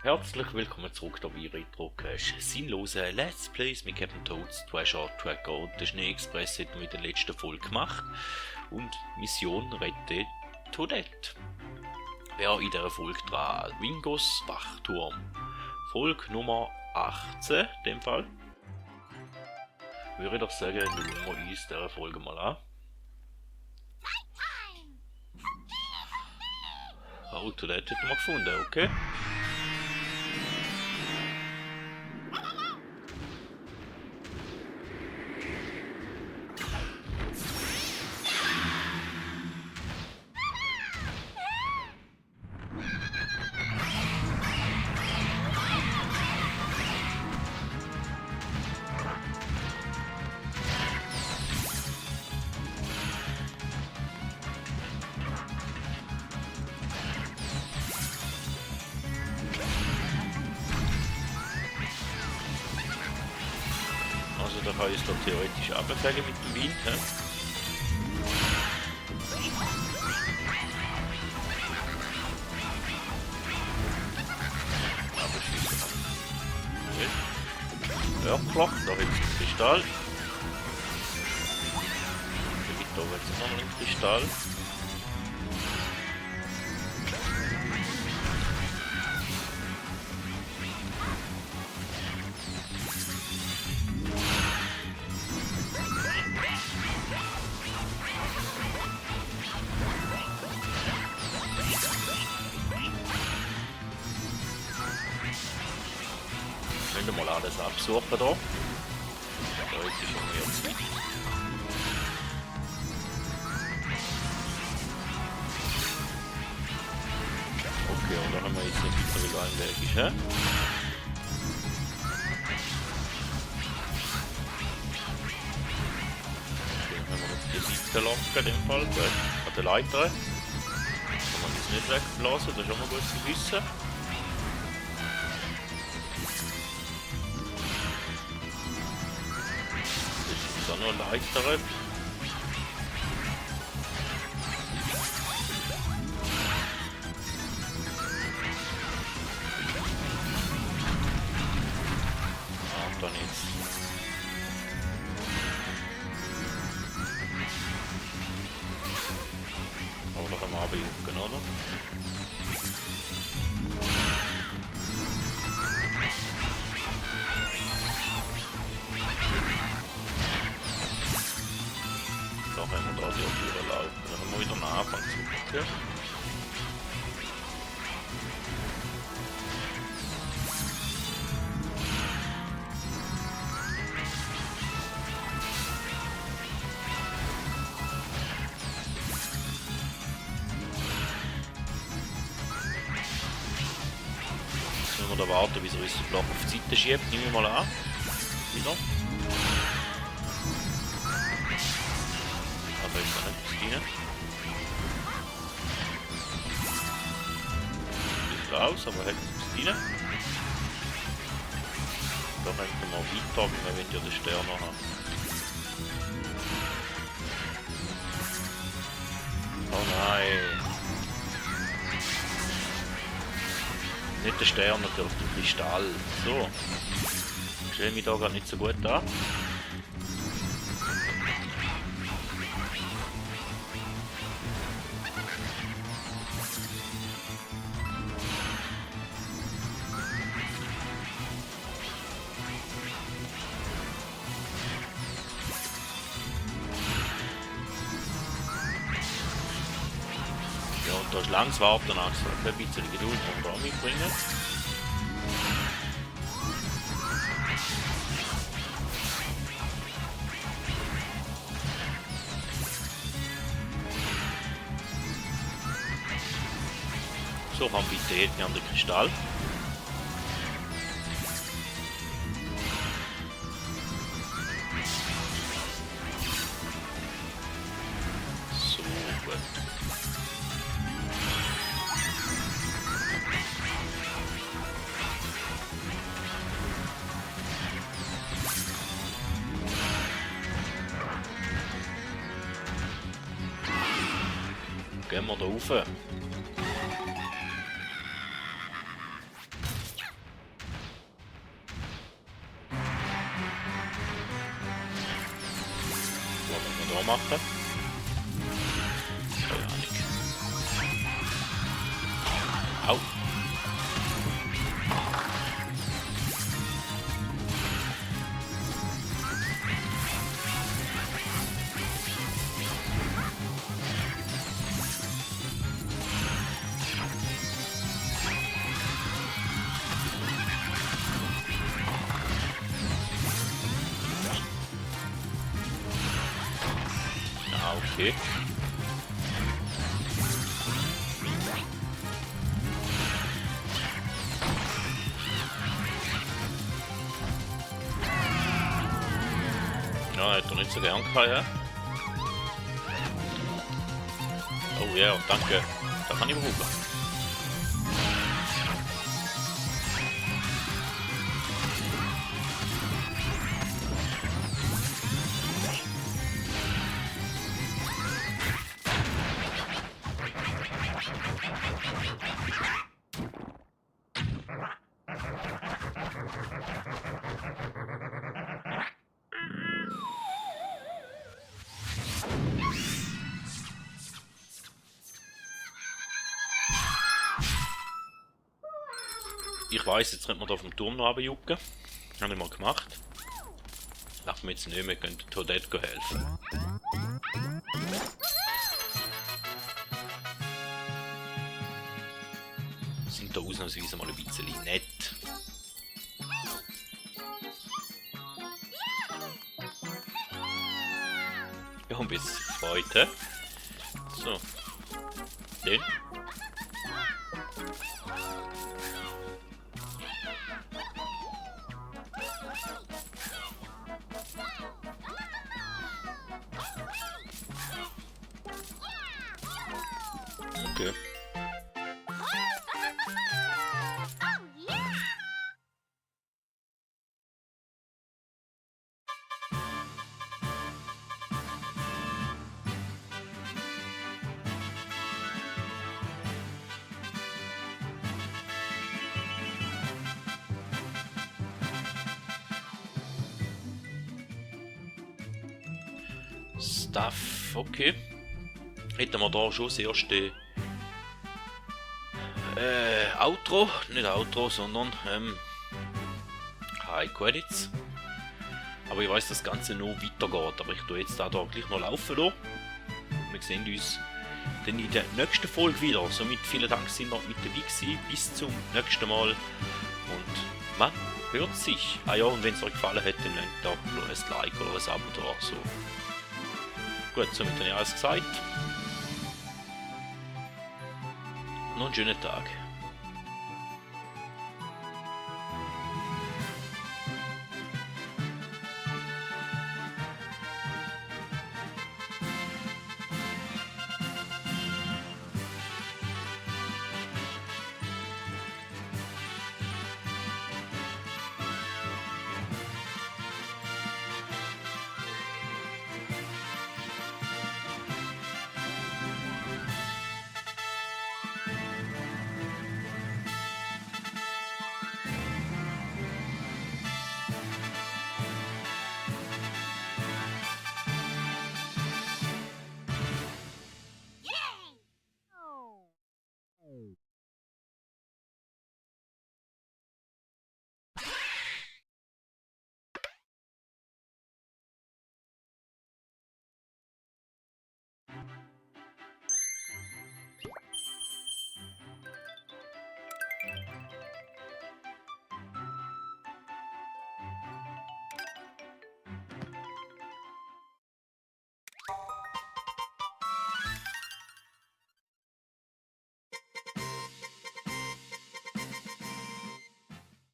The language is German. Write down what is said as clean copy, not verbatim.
Herzlich willkommen zurück bei Retro Crash. Sinnlose Let's Plays mit Captain Toads, Treasure Tracker und der Schneeexpress hat wir in der letzten Folge gemacht. Und Mission Rette Toadette. Wer in dieser Folge dran? Wingos Wachturm. Folge Nummer 18 in dem Fall. Würde ich doch sagen, schauen wir uns dieser Folge mal an. Oh, Toadette hat man gefunden, okay. Also da kann ich es doch theoretisch abfegen mit dem Wind, he? Aber schießen wir. Örkloch, da hat es einen Kristall. Da wird es noch einen Kristall. Können wir mal alles absuchen da. Da ist schon mehr Zeit. Okay, und da haben wir jetzt nicht wieder, wie lang der Weg ist, hä? Okay, dann haben wir noch die Seitenlampe in dem Fall, an der Leiter. Kann man das nicht wegblasen, das ist auch mal gut zu wissen. Das ist auch noch leichter. Ah, dann jetzt. Aber noch einmal abjucken, oder? Da haben wir da die Türe laufen. Dann haben wir wieder einen Anfang zu. Okay. Jetzt müssen wir da warten, bis er uns den Block auf die Seite schiebt. Nehmen wir mal an. Wieder. Aber ist da nicht rein. Ist raus, aber hat es rein. Da könnten wir weiter, weil wir wollen ja den Stern noch haben. Oh nein! Nicht der Stern, natürlich der Kristall. So. Ich stelle mich da gerade nicht so gut an. Ja, und da ist langes Warten, also ein bisschen Geduld vom da mitbringen. So, haben wir bitte an den Kristall. So, gut. Gehen wir da rauf. machen? Keine Ahnung. Au. Ah, okay. Ja, hätte er nicht so gern gehabt, ja. Oh ja, danke. Da kann ich überholen. Ich weiss, jetzt könnte man da vom Turm noch runterjucken. Habe ich mal gemacht. Lassen wir jetzt nicht mehr, können Toadette helfen. Sind da ausnahmsweise mal ein bisschen nett. Ja, ein bisschen Freude. So. Den. Okay. Stuff, okay. Hätten wir da schon das erste Outro, nicht Outro, sondern High Credits. Aber ich weiß, dass das Ganze noch weitergeht, aber ich tue jetzt da gleich noch laufen lassen. Wir sehen uns dann in der nächsten Folge wieder. Somit vielen Dank, sind wir mit dabei gewesen. Bis zum nächsten Mal und man hört sich. Ah ja, und wenn es euch gefallen hat, dann lasst da ein Like oder ein Abo da. So. Gut, somit habe ich alles gesagt. Noch einen schönen Tag.